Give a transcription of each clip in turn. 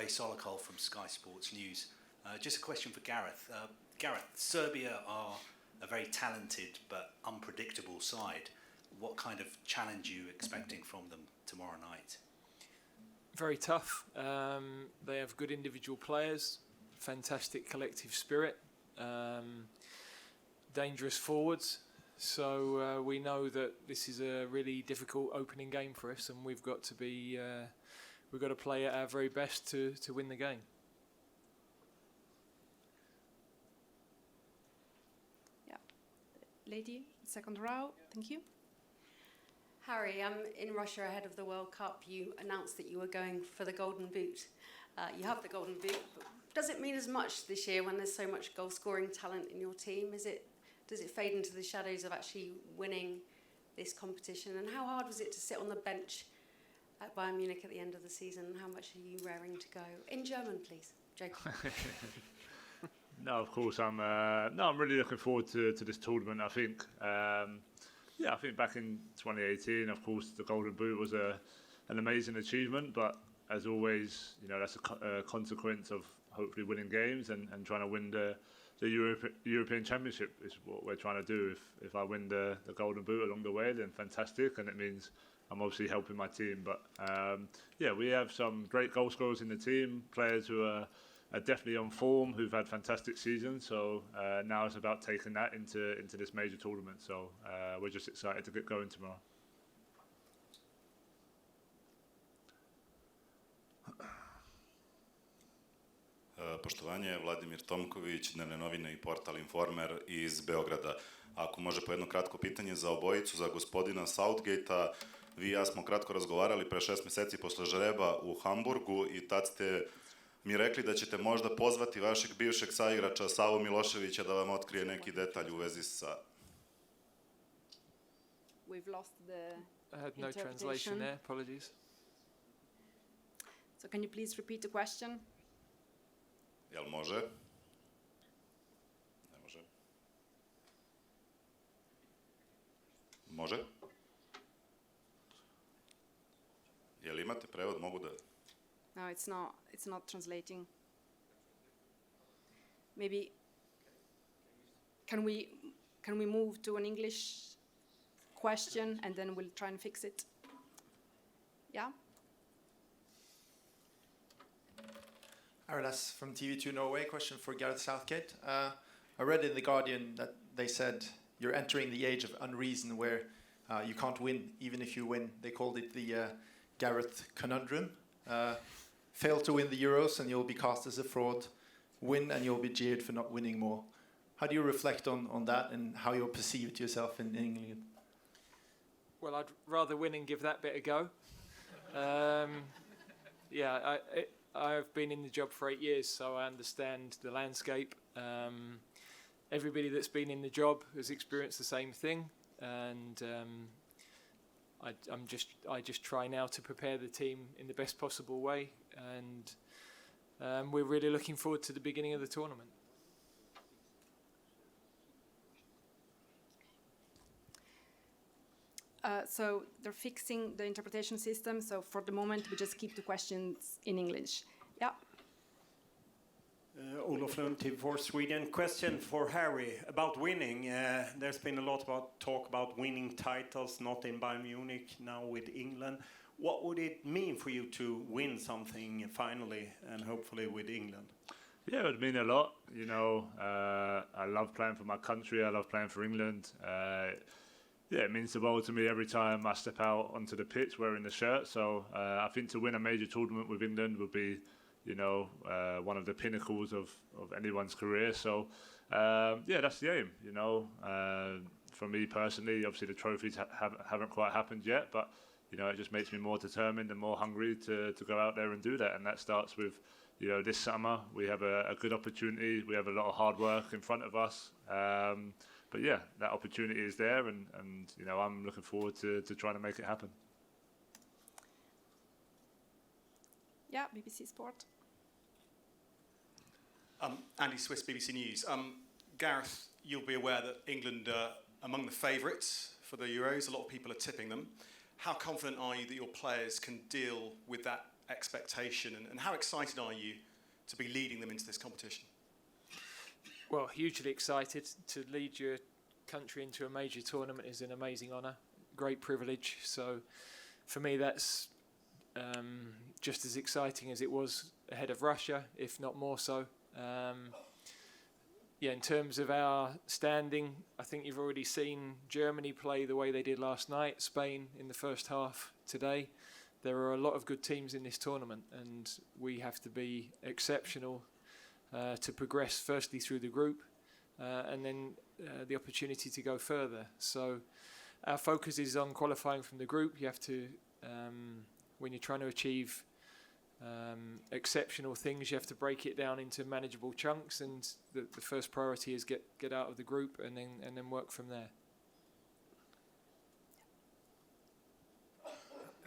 Ave Solokol from Sky Sports News. Just a question for Gareth. Gareth, Serbia are a very talented but unpredictable side. What kind of challenge are you expecting from them tomorrow night? Very tough. They have good individual players, fantastic collective spirit, dangerous forwards. So we know that this is a really difficult opening game for us, and we've got to play at our very best to win the game. Yeah, lady, second row. Thank you. Harry, in Russia ahead of the World Cup, you announced that you were going for the Golden Boot. You have the Golden Boot, but does it mean as much this year when there's so much goal-scoring talent in your team? Does it fade into the shadows of actually winning this competition? And how hard was it to sit on the bench at Bayern Munich at the end of the season? How much are you raring to go? In German, please. Joking. No, of course. I'm really looking forward to this tournament. I think back in 2018, of course, the Golden Boot was an amazing achievement. But as always, that's a consequence of hopefully winning games and trying to win the European Championship is what we're trying to do. If I win the Golden Boot along the way, then fantastic, and it means I'm obviously helping my team. But we have some great goal scorers in the team, players who are definitely on form, who've had fantastic seasons. So now it's about taking that into this major tournament. So we're just excited to get going tomorrow. Poštovanje, Vladimir Tomković, Dnevne novine i portal Informer iz Beograda. Ako može po jedno kratko pitanje za obojicu, za gospodina Southgate-a. Vi i ja smo kratko razgovarali pre 6 meseci posle žreba u Hamburgu i tad ste mi rekli da ćete možda pozvati vašeg bivšeg saigrača Savu Miloševića da vam otkrije neki detalj u vezi sa... We've lost the I had no translation there, apologies. So can you please repeat the question? Jel može? Ne može. Može? Jel imate prevod? Mogu da... No, it's not translating. Maybe can we move to an English question and then we'll try and fix it? Yeah? Arilas from TV2 Norway. Question for Gareth Southgate. I read in The Guardian that they said you're entering the age of unreason where you can't win even if you win. They called it the Gareth conundrum. Fail to win the Euros and you'll be cast as a fraud. Win and you'll be jeered for not winning more. How do you reflect on that and how you're perceived yourself in England? Well, I'd rather win and give that bit a go. I've been in the job for 8 years, so I understand the landscape. Everybody that's been in the job has experienced the same thing, and I just try now to prepare the team in the best possible way, and we're really looking forward to the beginning of the tournament. So they're fixing the interpretation system, so for the moment we just keep the questions in English. Yeah. Olof Lund, TV4 Sweden. Question for Harry about winning. There's been a lot about talk about winning titles, not in Bayern Munich, now with England. What would it mean for you to win something finally, and hopefully with England? Yeah, it would mean a lot. I love playing for my country. I love playing for England. It means the world to me every time I step out onto the pitch wearing the shirt. So I think to win a major tournament with England would be, one of the pinnacles of anyone's career. So, that's the aim, For me personally, obviously the trophies haven't quite happened yet, but, it just makes me more determined and more hungry to go out there and do that. And that starts with, this summer we have a good opportunity. We have a lot of hard work in front of us. But that opportunity is there, and I'm looking forward to trying to make it happen. Yeah, BBC Sport. Andy Swiss, BBC News. Gareth, you'll be aware that England are among the favourites for the Euros. A lot of people are tipping them. How confident are you that your players can deal with that expectation, and how excited are you to be leading them into this competition? Well, hugely excited to lead your country into a major tournament is an amazing honour, great privilege. So for me, that's just as exciting as it was ahead of Russia, if not more so. In terms of our standing, I think you've already seen Germany play the way they did last night, Spain in the first half today. There are a lot of good teams in this tournament, and we have to be exceptional to progress firstly through the group and then the opportunity to go further. So our focus is on qualifying from the group. You have to, when you're trying to achieve exceptional things, you have to break it down into manageable chunks, and the first priority is get out of the group and then work from there.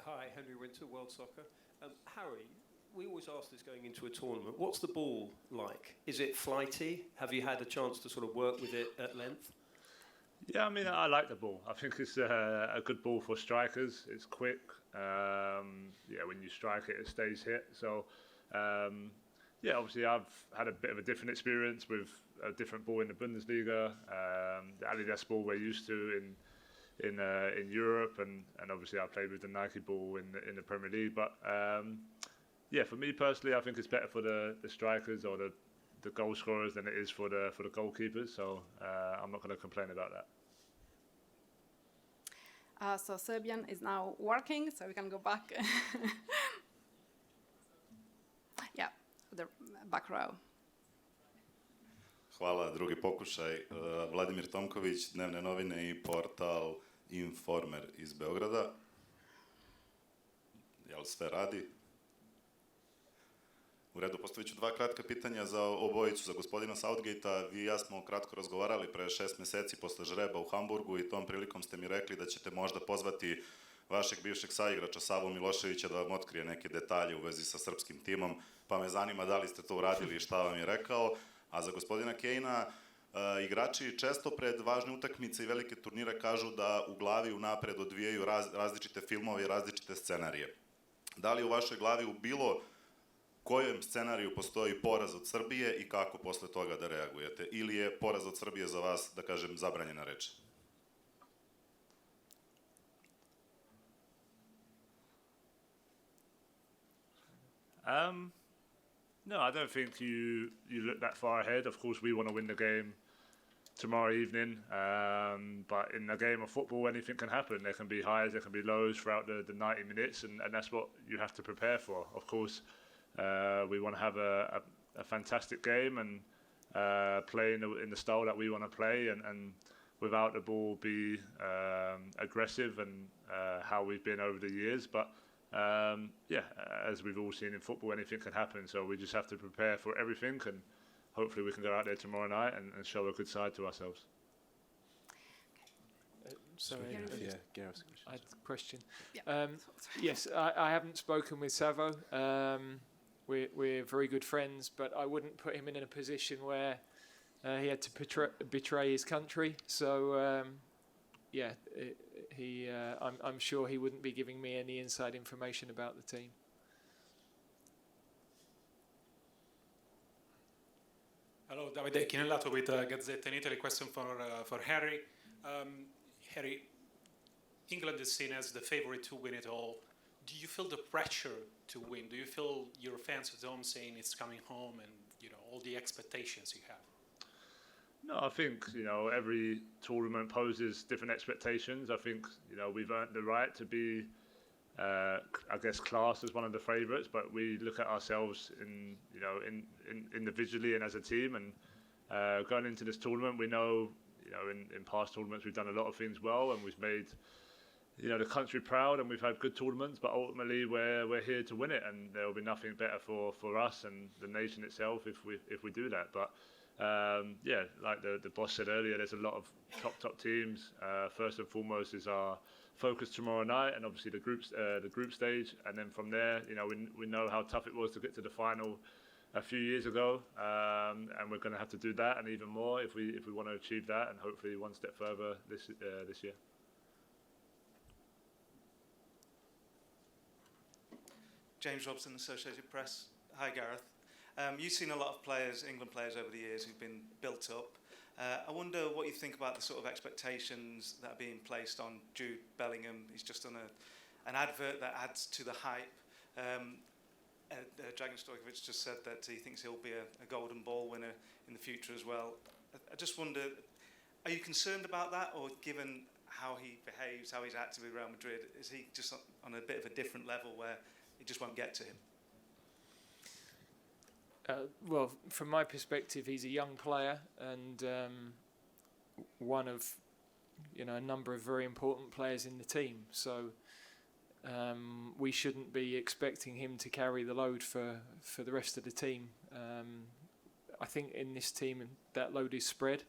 Hi, Henry Winter, World Soccer. Harry, we always ask this going into a tournament. What's the ball like? Is it flighty? Have you had a chance to sort of work with it at length? Yeah, I mean, I like the ball. I think it's a good ball for strikers. It's quick. When you strike it, it stays hit. So, obviously I've had a bit of a different experience with a different ball in the Bundesliga. The Adidas ball we're used to in Europe, and obviously I played with the Nike ball in the Premier League. But for me personally, I think it's better for the strikers or the goal scorers than it is for the goalkeepers. So I'm not going to complain about that. So Serbian is now working, so we can go back. The back row. Hvala, drugi pokušaj. Vladimir Tomković, Dnevne novine i portal Informer iz Beograda. Jel sve radi? U redu, postavit ću dva kratka pitanja za obojicu, za gospodina Southgate-a. Vi i ja smo kratko razgovarali pre 6 meseci posle žreba u Hamburgu i tom prilikom ste mi rekli da ćete možda pozvati vašeg bivšeg saigrača Savu Miloševića da vam otkrije neke detalje u vezi sa srpskim timom, pa me zanima da li ste to uradili i šta vam je rekao. A za gospodina Kanea, igrači često pred važne utakmice i velike turnire kažu da u glavi unapred odvijaju različite filmove i različite scenarije. Da li u vašoj glavi u bilo kojem scenariju postoji poraz od Srbije i kako posle toga da reagujete? Ili je poraz od Srbije za vas, da kažem, zabranjena reč? No, I don't think you look that far ahead. Of course, we want to win the game tomorrow evening, but in a game of football, anything can happen. There can be highs, there can be lows throughout the 90 minutes, and that's what you have to prepare for. Of course, we want to have a fantastic game and play in the style that we want to play, and without the ball be aggressive and how we've been over the years. But as we've all seen in football, anything can happen. So we just have to prepare for everything, and hopefully we can go out there tomorrow night and show a good side to ourselves. Sorry, Gareth. I had a question. Yeah. Yes, I haven't spoken with Savo. We're very good friends, but I wouldn't put him in a position where he had to betray his country. So, I'm sure he wouldn't be giving me any inside information about the team. Hello, Davide Chinellato with Gazzetta in Italy. Question for Harry. Harry, England is seen as the favorite to win it all. Do you feel the pressure to win? Do you feel your fans at home saying it's coming home, and all the expectations you have? No, I think every tournament poses different expectations. I think we've earned the right to be, I guess, classed as one of the favourites, but we look at ourselves individually and as a team. And going into this tournament, we know in past tournaments we've done a lot of things well, and we've made the country proud, and we've had good tournaments. But ultimately, we're here to win it, and there will be nothing better for us and the nation itself if we do that. But like the boss said earlier, there's a lot of top teams. First and foremost is our focus tomorrow night, and obviously the group stage, and then from there, we know how tough it was to get to the final a few years ago, and we're going to have to do that and even more if we want to achieve that, and hopefully one step further this year. James Robson, Associated Press. Hi, Gareth. You've seen a lot of players, England players over the years who've been built up. I wonder what you think about the sort of expectations that are being placed on Jude Bellingham. He's just done an advert that adds to the hype. Dragan Stojkovic just said that he thinks he'll be a golden ball winner in the future as well. I just wonder, are you concerned about that, or given how he behaves, how he's active with Real Madrid, is he just on a bit of a different level where it just won't get to him? Well, from my perspective, he's a young player and one of, a number of very important players in the team. So we shouldn't be expecting him to carry the load for the rest of the team. I think in this team that load is spread.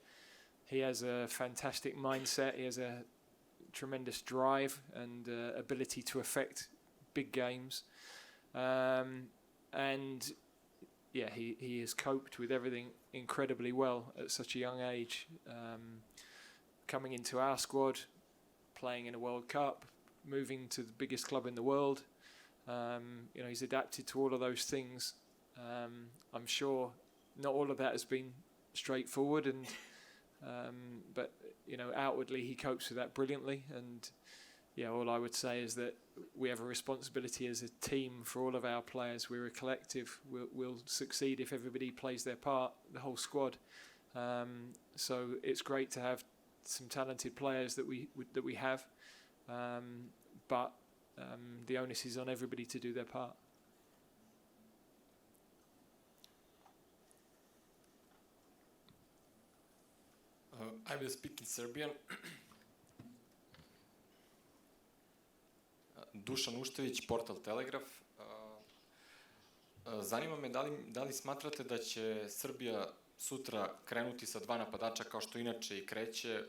He has a fantastic mindset. He has a tremendous drive and ability to affect big games. And yeah, he has coped with everything incredibly well at such a young age. Coming into our squad, playing in a World Cup, moving to the biggest club in the world. He's adapted to all of those things. I'm sure not all of that has been straightforward, but outwardly he copes with that brilliantly. And yeah, all I would say is that we have a responsibility as a team for all of our players. We're a collective. We'll succeed if everybody plays their part, the whole squad. So it's great to have some talented players that we have, but the onus is on everybody to do their part. I will speak in Serbian. Dušan Uštević, portal Telegraf. Zanima me da li smatrate da će Srbija sutra krenuti sa dva napadača kao što inače i kreće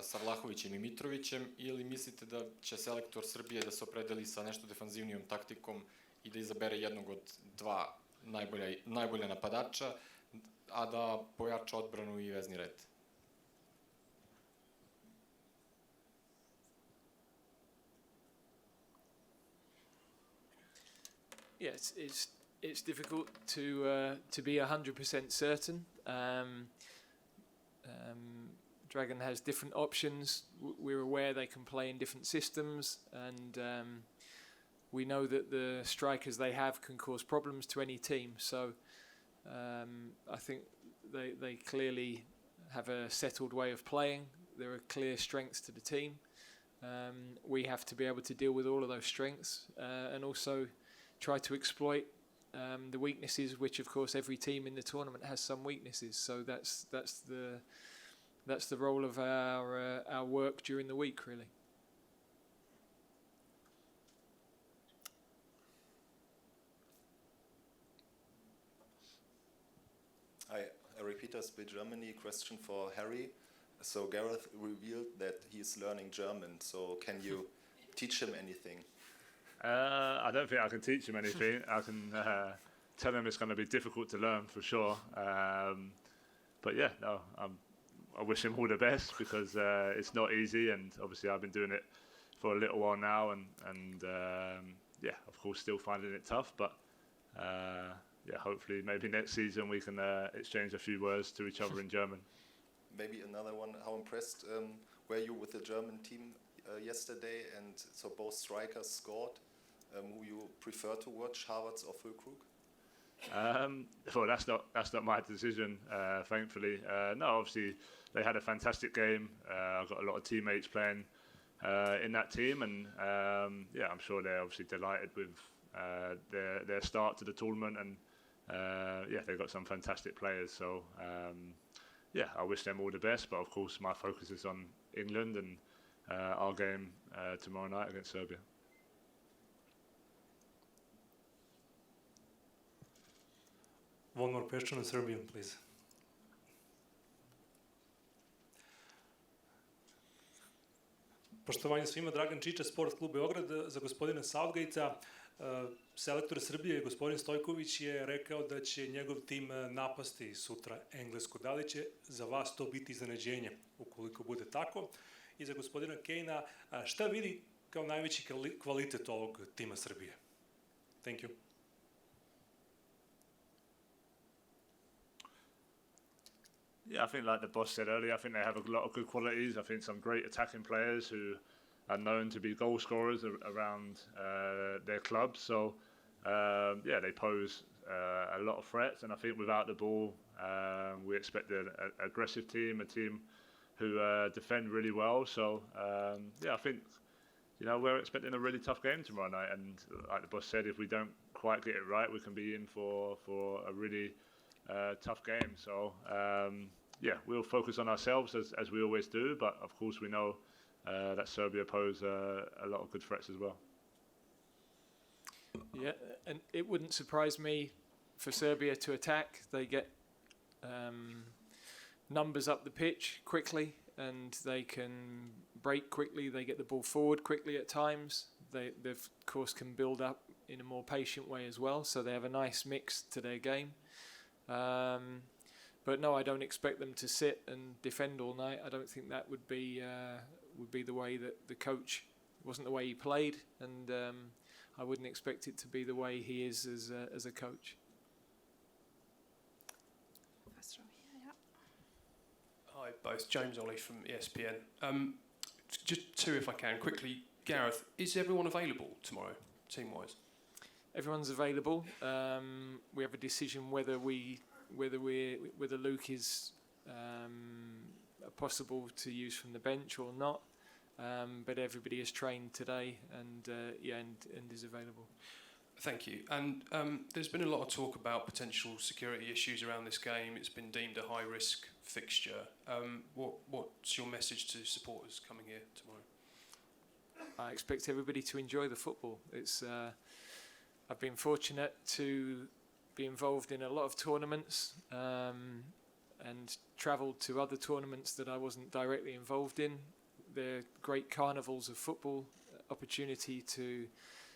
sa Vlahovićem i Mitrovićem, ili mislite da će selektor Srbije da se opredeli sa nešto defanzivnijom taktikom i da izabere jednog od dva najbolja napadača, a da pojača odbranu i vezni red? Yeah, it's difficult to be 100% certain. Dragan has different options. We're aware they can play in different systems, and we know that the strikers they have can cause problems to any team. So I think they clearly have a settled way of playing. There are clear strengths to the team. We have to be able to deal with all of those strengths and also try to exploit the weaknesses, which of course every team in the tournament has some weaknesses. So that's the role of our work during the week, really. Hi, Repeater Speed Germany. Question for Harry. So Gareth revealed that he's learning German. So can you teach him anything? I don't think I can teach him anything. I can tell him it's going to be difficult to learn for sure. But yeah, no, I wish him all the best because it's not easy, and obviously I've been doing it for a little while now, and yeah, of course still finding it tough. But yeah, hopefully maybe next season we can exchange a few words to each other in German. Maybe another one. How impressed were you with the German team yesterday? And so both strikers scored. Who you prefer to watch, Havertz or Füllkrug? Well, that's not my decision, thankfully. No, obviously they had a fantastic game. I've got a lot of teammates playing in that team, and yeah, I'm sure they're obviously delighted with their start to the tournament, and yeah, they've got some fantastic players. So yeah, I wish them all the best. But of course, my focus is on England and our game tomorrow night against Serbia. One more question in Serbian, please. Poštovanje svima, Dragan Čiča, Sport klub Beograd. Za gospodina Southgate-a, selektor Srbije, gospodin Stojković, je rekao da će njegov tim napasti sutra Englesku. Da li će za vas to biti iznenađenje, ukoliko bude tako? I za gospodina Kanea, šta vidi kao najveći kvalitet ovog tima Srbije? Thank you. Yeah, I think like the boss said earlier, I think they have a lot of good qualities. I think some great attacking players who are known to be goal scorers around their clubs. So yeah, they pose a lot of threats, and I think without the ball, we expect an aggressive team, a team who defend really well. So yeah, I think we're expecting a really tough game tomorrow night, and like the boss said, if we don't quite get it right, we can be in for a really tough game. So yeah, we'll focus on ourselves as we always do, but of course we know that Serbia pose a lot of good threats as well. Yeah, and it wouldn't surprise me for Serbia to attack. They get numbers up the pitch quickly, and they can break quickly. They get the ball forward quickly at times. They of course can build up in a more patient way as well, so they have a nice mix to their game. But no, I don't expect them to sit and defend all night. I don't think that would be the way that the coach, wasn't the way he played, and I wouldn't expect it to be the way he is as a coach. Hi, both. James Ollie from ESPN. Just two, if I can, quickly. Gareth, is everyone available tomorrow, team-wise? Everyone's available. We have a decision whether Luke is possible to use from the bench or not. But everybody is trained today and is available. Thank you. And there's been a lot of talk about potential security issues around this game. It's been deemed a high-risk fixture. What's your message to supporters coming here tomorrow? I expect everybody to enjoy the football. I've been fortunate to be involved in a lot of tournaments and travelled to other tournaments that I wasn't directly involved in. They're great carnivals of football, opportunity to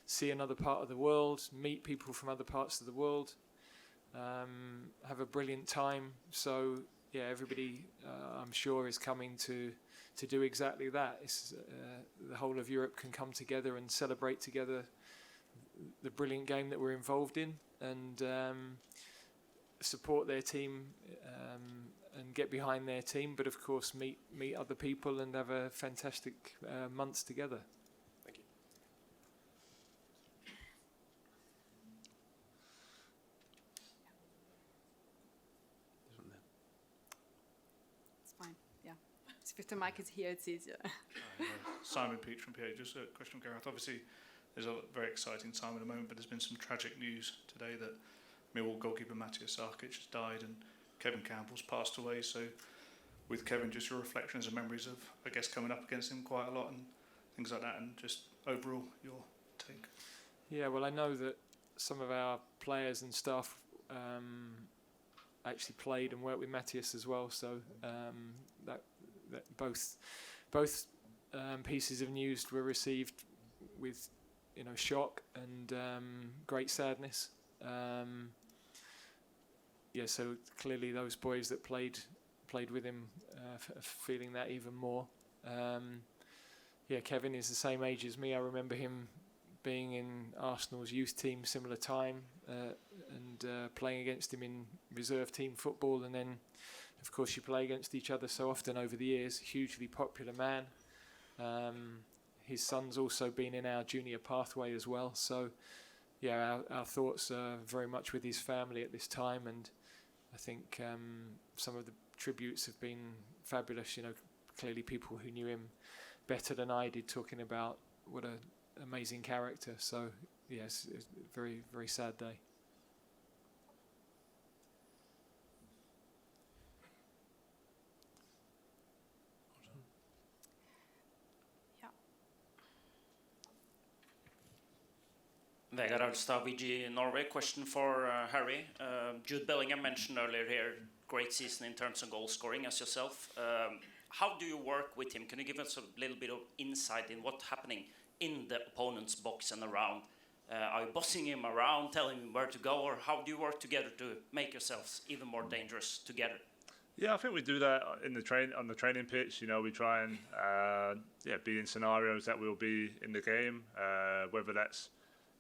see another part of the world, meet people from other parts of the world, have a brilliant time. So yeah, everybody I'm sure is coming to do exactly that. The whole of Europe can come together and celebrate together the brilliant game that we're involved in, and support their team and get behind their team, but of course meet other people and have a fantastic months together. Thank you. It's fine, yeah. If the mic is here, it's easier. Simon Peach from PA. Just a question from Gareth. Obviously, there's a very exciting time at the moment, but there's been some tragic news today that Millwall goalkeeper Southgate has died and Kevin Campbell's passed away. So with Kevin, just your reflections and memories of, I guess, coming up against him quite a lot and things like that, and just overall your take. Yeah, well, I know that some of our players and staff actually played and worked with Matthias as well, so that both pieces of news were received with shock and great sadness. So clearly those boys that played with him feeling that even more. Kevin is the same age as me. I remember him being in Arsenal's youth team similar time and playing against him in reserve team football, and then of course you play against each other so often over the years. Hugely popular man. His son's also been in our junior pathway as well, so yeah, our thoughts are very much with his family at this time, and I think some of the tributes have been fabulous. Clearly people who knew him better than I did talking about what an amazing character. So yes, it's a very, very sad day. Vegard Alstad, VG Norway. Question for Harry. Jude Bellingham mentioned earlier here, great season in terms of goal scoring as yourself. How do you work with him? Can you give us a little bit of insight in what's happening in the opponent's box and around? Are you bossing him around, telling him where to go, or how do you work together to make yourselves even more dangerous together? Yeah, I think we do that on the training pitch. We try and be in scenarios that will be in the game, whether that's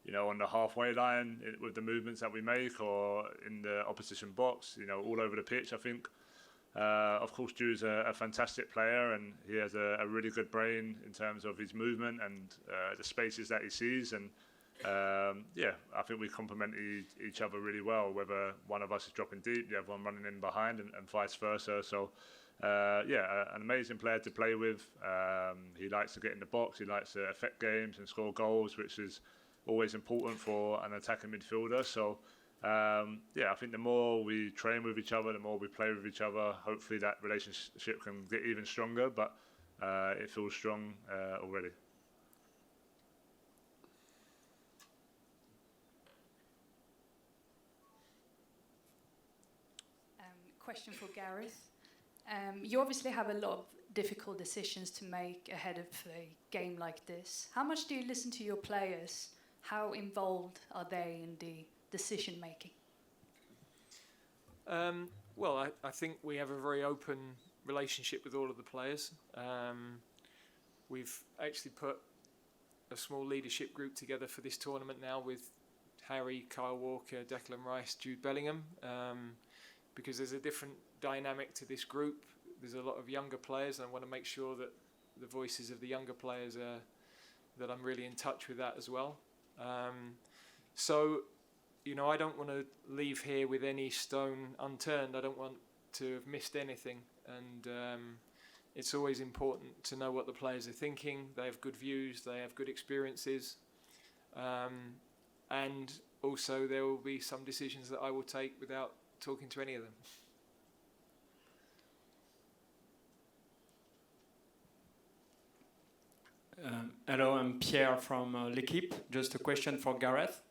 on the halfway line with the movements that we make, or in the opposition box, all over the pitch. I think, of course, Drew's a fantastic player, and he has a really good brain in terms of his movement and the spaces that he sees. And I think we complement each other really well, whether one of us is dropping deep, the other one running in behind, and vice versa. So, an amazing player to play with. He likes to get in the box, he likes to affect games and score goals, which is always important for an attacking midfielder. So, I think the more we train with each other, the more we play with each other, hopefully that relationship can get even stronger, but it feels strong already. Question for Gareth. You obviously have a lot of difficult decisions to make ahead of a game like this. How much do you listen to your players? How involved are they in the decision making? I think we have a very open relationship with all of the players. We've actually put a small leadership group together for this tournament now with Harry, Kyle Walker, Declan Rice, Jude Bellingham, because there's a different dynamic to this group. There's a lot of younger players, and I want to make sure that the voices of the younger players that I'm really in touch with that as well. I don't want to leave here with any stone unturned. I don't want to have missed anything, and it's always important to know what the players are thinking. They have good views, they have good experiences, and also there will be some decisions that I will take without talking to any of them. Hello, I'm Pierre from L'Equipe. Just a question for Gareth.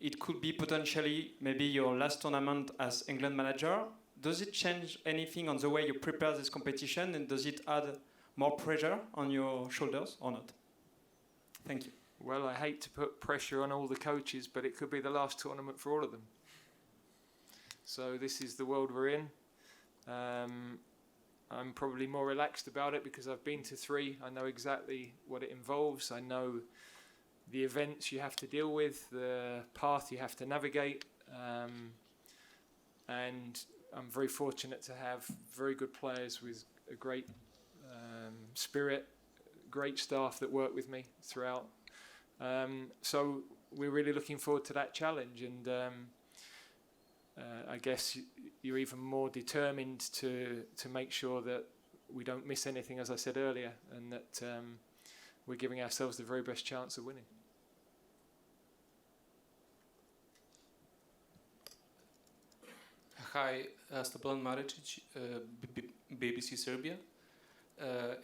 It could be potentially maybe your last tournament as England manager. Does it change anything on the way you prepare this competition, and does it add more pressure on your shoulders or not? Thank you. Well, I hate to put pressure on all the coaches, but it could be the last tournament for all of them. So this is the world we're in. I'm probably more relaxed about it because I've been to 3. I know exactly what it involves. I know the events you have to deal with, the path you have to navigate. And I'm very fortunate to have very good players with a great spirit, great staff that work with me throughout. So we're really looking forward to that challenge, and I guess you're even more determined to make sure that we don't miss anything, as I said earlier, and that we're giving ourselves the very best chance of winning. Hi, Stepan Maricic, BBC Serbia.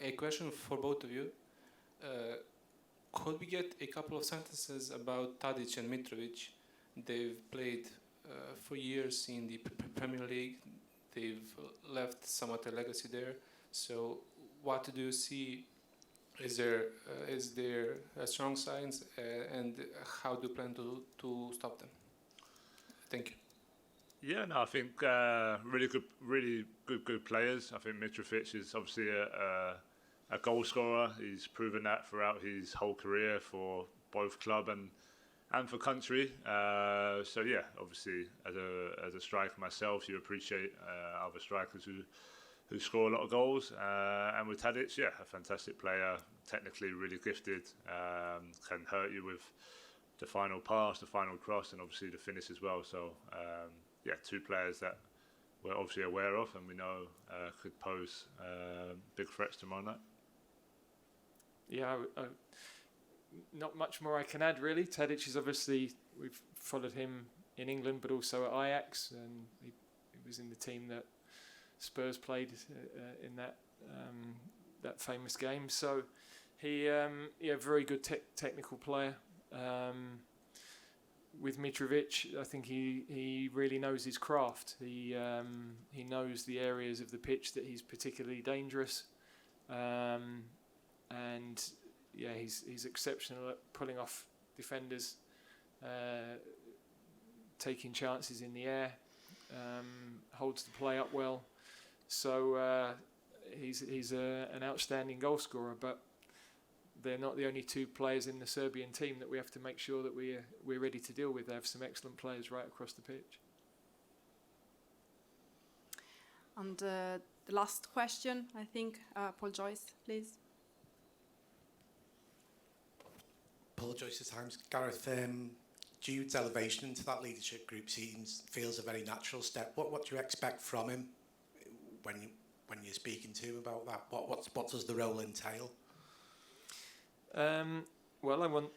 A question for both of you. Could we get a couple of sentences about Tadic and Mitrovic? They've played for years in the Premier League. They've left somewhat a legacy there. So what do you see? Is there strong signs, and how do you plan to stop them? Thank you. Yeah, no, I think really good players. I think Mitrovic is obviously a goal scorer. He's proven that throughout his whole career for both club and for country. So yeah, obviously as a striker myself, you appreciate other strikers who score a lot of goals. And with Tadic, yeah, a fantastic player, technically really gifted, can hurt you with the final pass, the final cross, and obviously the finish as well. So yeah, 2 players that we're obviously aware of and we know could pose big threats tomorrow night. Yeah, not much more I can add really. Tadic is obviously, we've followed him in England but also at Ajax, and he was in the team that Spurs played in that famous game. So he, very good technical player. With Mitrovic, I think he really knows his craft. He knows the areas of the pitch that he's particularly dangerous, and yeah, he's exceptional at pulling off defenders, taking chances in the air, holds the play up well. So he's an outstanding goal scorer. But they're not the only two players in the Serbian team that we have to make sure that we're ready to deal with. They have some excellent players right across the pitch. And the last question, I think, Paul Joyce, please. Paul Joyce at Times. Gareth, Jude's elevation into that leadership group feels a very natural step. What do you expect from him when you're speaking to him about that? What does the role entail? Well, I want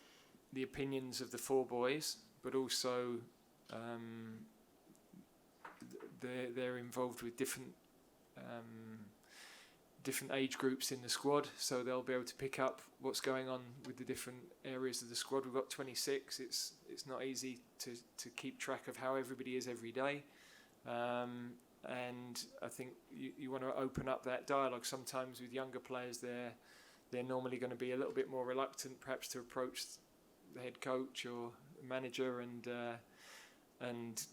the opinions of the four boys, but also they're involved with different age groups in the squad, so they'll be able to pick up what's going on with the different areas of the squad. We've got 26. It's not easy to keep track of how everybody is every day, and I think you want to open up that dialogue. Sometimes with younger players, they're normally going to be a little bit more reluctant, perhaps, to approach the head coach or manager and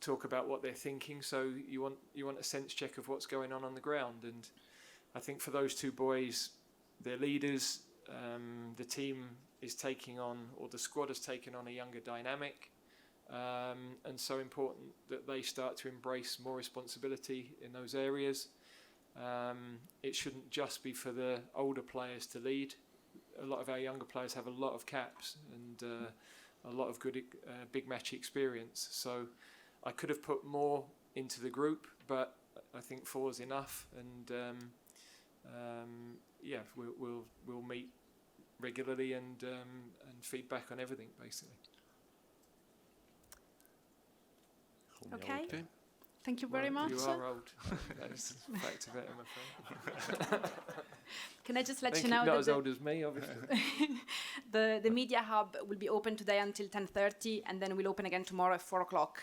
talk about what they're thinking. So you want a sense check of what's going on the ground. And I think for those two boys, they're leaders. The team is taking on, or the squad has taken on, a younger dynamic, and so important that they start to embrace more responsibility in those areas. It shouldn't just be for the older players to lead. A lot of our younger players have a lot of caps and a lot of good big match experience. So I could have put more into the group, but I think 4 is enough. And we'll meet regularly and feedback on everything, basically. Okay. Thank you very much. You are old. That's the fact of it, I'm afraid. Can I just let you know not that as old as me, obviously. the media hub will be open today until 10:30, and then we'll open again tomorrow at 4 o'clock.